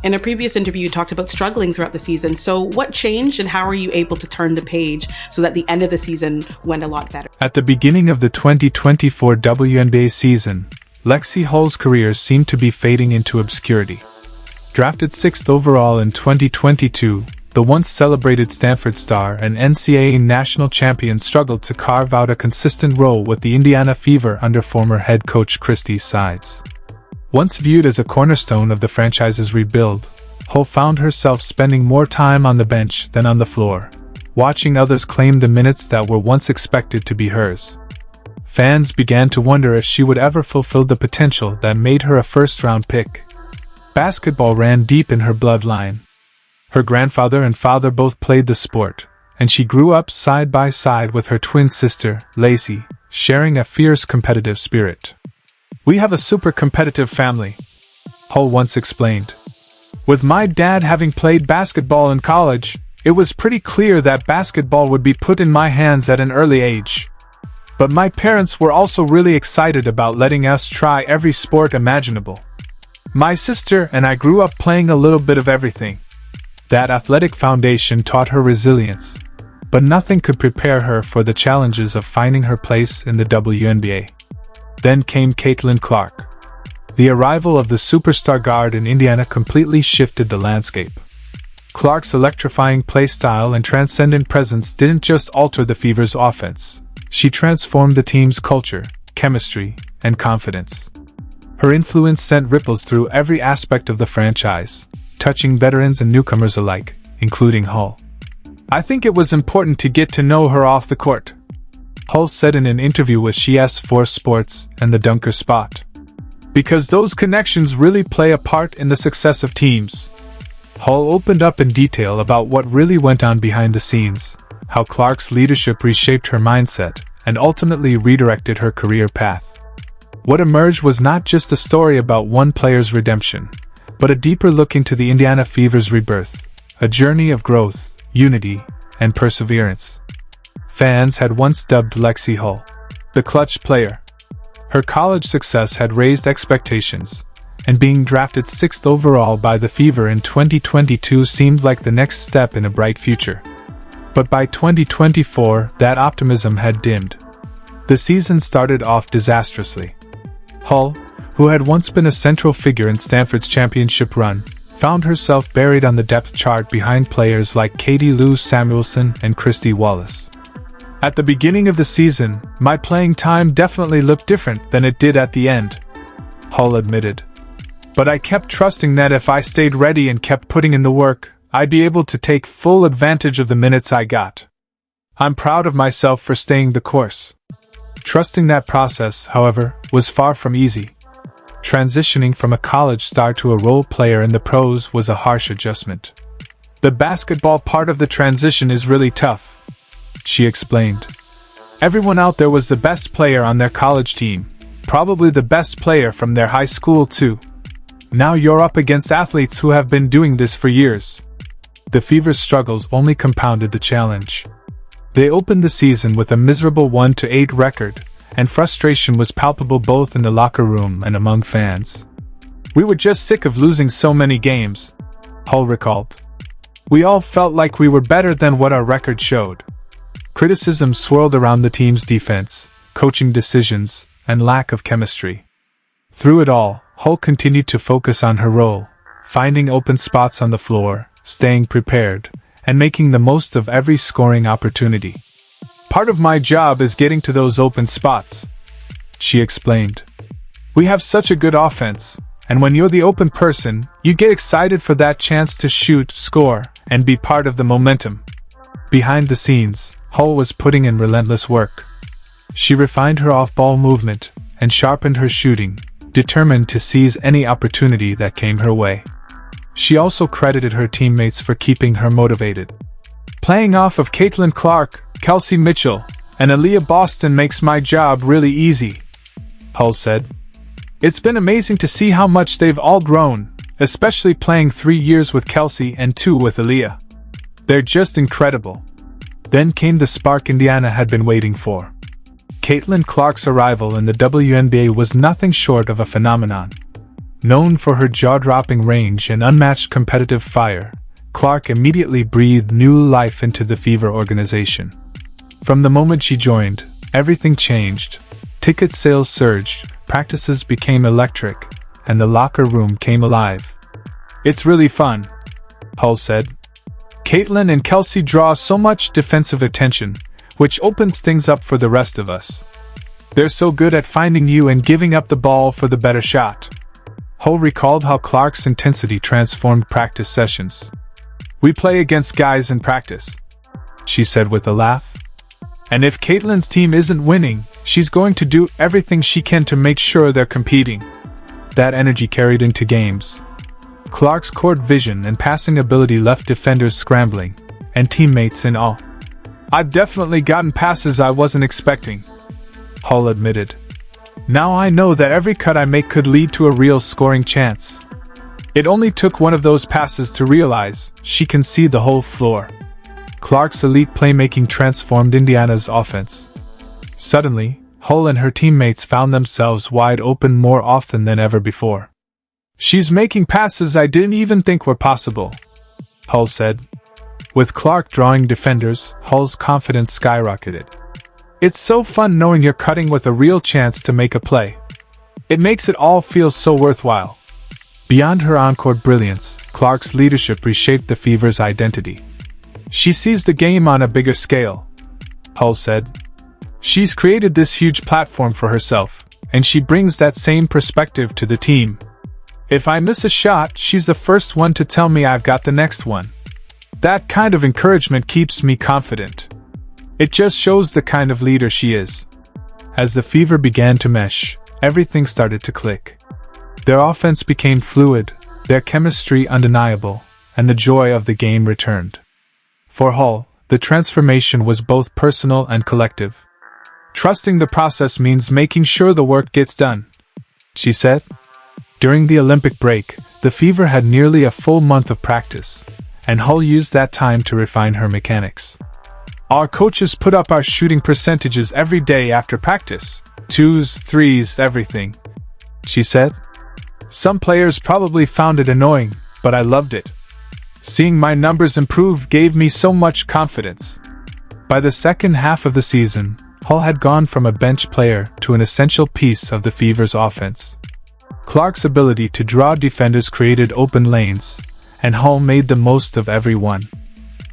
In a previous interview, you talked about struggling throughout the season. So what changed and how are you able to turn the page so that the end of the season went a lot better? At the beginning of the 2024 WNBA season, Lexie Hull's career seemed to be fading into obscurity. Drafted 6th overall in 2022, the once celebrated Stanford star and NCAA national champion struggled to carve out a consistent role with the Indiana Fever under former head coach Christie Sides. Once viewed as a cornerstone of the franchise's rebuild, Hull found herself spending more time on the bench than on the floor, watching others claim the minutes that were once expected to be hers. Fans began to wonder if she would ever fulfill the potential that made her a first-round pick. Basketball ran deep in her bloodline. Her grandfather and father both played the sport, and she grew up side by side with her twin sister, Lacey, sharing a fierce competitive spirit. "We have a super competitive family," Hull once explained. "With my dad having played basketball in college, it was pretty clear that basketball would be put in my hands at an early age. But my parents were also really excited about letting us try every sport imaginable. My sister and I grew up playing a little bit of everything." That athletic foundation taught her resilience, but nothing could prepare her for the challenges of finding her place in the WNBA. Then came Caitlin Clark. The arrival of the superstar guard in Indiana completely shifted the landscape. Clark's electrifying playstyle and transcendent presence didn't just alter the Fever's offense. She transformed the team's culture, chemistry, and confidence. Her influence sent ripples through every aspect of the franchise, touching veterans and newcomers alike, including Hull. "I think it was important to get to know her off the court," Hull said in an interview with CS4 Sports and the Dunker Spot. "Because those connections really play a part in the success of teams." Hull opened up in detail about what really went on behind the scenes, how Clark's leadership reshaped her mindset and ultimately redirected her career path. What emerged was not just a story about one player's redemption, but a deeper look into the Indiana Fever's rebirth, a journey of growth, unity, and perseverance. Fans had once dubbed Lexie Hull the clutch player. Her college success had raised expectations, and being drafted 6th overall by the Fever in 2022 seemed like the next step in a bright future. But by 2024, that optimism had dimmed. The season started off disastrously. Hull, who had once been a central figure in Stanford's championship run, found herself buried on the depth chart behind players like Katie Lou Samuelson and Christy Wallace. "At the beginning of the season, my playing time definitely looked different than it did at the end," Hull admitted. "But I kept trusting that if I stayed ready and kept putting in the work, I'd be able to take full advantage of the minutes I got. I'm proud of myself for staying the course." Trusting that process, however, was far from easy. Transitioning from a college star to a role player in the pros was a harsh adjustment. "The basketball part of the transition is really tough," she explained. "Everyone out there was the best player on their college team, probably the best player from their high school too. Now you're up against athletes who have been doing this for years." The Fever's struggles only compounded the challenge. They opened the season with a miserable 1-8 record, and frustration was palpable both in the locker room and among fans. "We were just sick of losing so many games," Hull recalled. "We all felt like we were better than what our record showed." Criticism swirled around the team's defense, coaching decisions, and lack of chemistry. Through it all, Hull continued to focus on her role, finding open spots on the floor, staying prepared, and making the most of every scoring opportunity. "Part of my job is getting to those open spots," she explained. "We have such a good offense, and when you're the open person, you get excited for that chance to shoot, score, and be part of the momentum." Behind the scenes, Hull was putting in relentless work. She refined her off-ball movement and sharpened her shooting, determined to seize any opportunity that came her way. She also credited her teammates for keeping her motivated. "Playing off of Caitlin Clark, Kelsey Mitchell, and Aaliyah Boston makes my job really easy," Hull said. "It's been amazing to see how much they've all grown, especially playing 3 years with Kelsey and 2 with Aaliyah. They're just incredible." Then came the spark Indiana had been waiting for. Caitlin Clark's arrival in the WNBA was nothing short of a phenomenon. Known for her jaw-dropping range and unmatched competitive fire, Clark immediately breathed new life into the Fever organization. From the moment she joined, everything changed. Ticket sales surged, practices became electric, and the locker room came alive. "It's really fun," Hull said. "Caitlin and Kelsey draw so much defensive attention, which opens things up for the rest of us. They're so good at finding you and giving up the ball for the better shot." Hull recalled how Clark's intensity transformed practice sessions. "We play against guys in practice," she said with a laugh. "And if Caitlin's team isn't winning, she's going to do everything she can to make sure they're competing." That energy carried into games. Clark's court vision and passing ability left defenders scrambling, and teammates in awe. "I've definitely gotten passes I wasn't expecting," Hull admitted. "Now I know that every cut I make could lead to a real scoring chance." It only took one of those passes to realize she can see the whole floor. Clark's elite playmaking transformed Indiana's offense. Suddenly, Hull and her teammates found themselves wide open more often than ever before. "She's making passes I didn't even think were possible," Hull said. With Clark drawing defenders, Hull's confidence skyrocketed. "It's so fun knowing you're cutting with a real chance to make a play. It makes it all feel so worthwhile." Beyond her on-court brilliance, Clark's leadership reshaped the Fever's identity. "She sees the game on a bigger scale," Hull said. "She's created this huge platform for herself, and she brings that same perspective to the team. If I miss a shot, she's the first one to tell me I've got the next one. That kind of encouragement keeps me confident. It just shows the kind of leader she is." As the Fever began to mesh, everything started to click. Their offense became fluid, their chemistry undeniable, and the joy of the game returned. For Hull, the transformation was both personal and collective. "Trusting the process means making sure the work gets done," she said. During the Olympic break, the Fever had nearly a full month of practice, and Hull used that time to refine her mechanics. "Our coaches put up our shooting percentages every day after practice. 2s, 3s, everything," she said. "Some players probably found it annoying, but I loved it. Seeing my numbers improve gave me so much confidence." By the second half of the season, Hull had gone from a bench player to an essential piece of the Fever's offense. Clark's ability to draw defenders created open lanes, and Hull made the most of every one.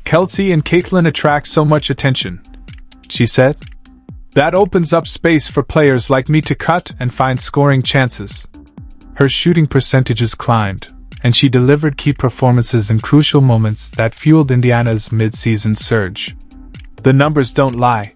"Kelsey and Caitlin attract so much attention," she said. "That opens up space for players like me to cut and find scoring chances." Her shooting percentages climbed, and she delivered key performances in crucial moments that fueled Indiana's mid-season surge. "The numbers don't lie,"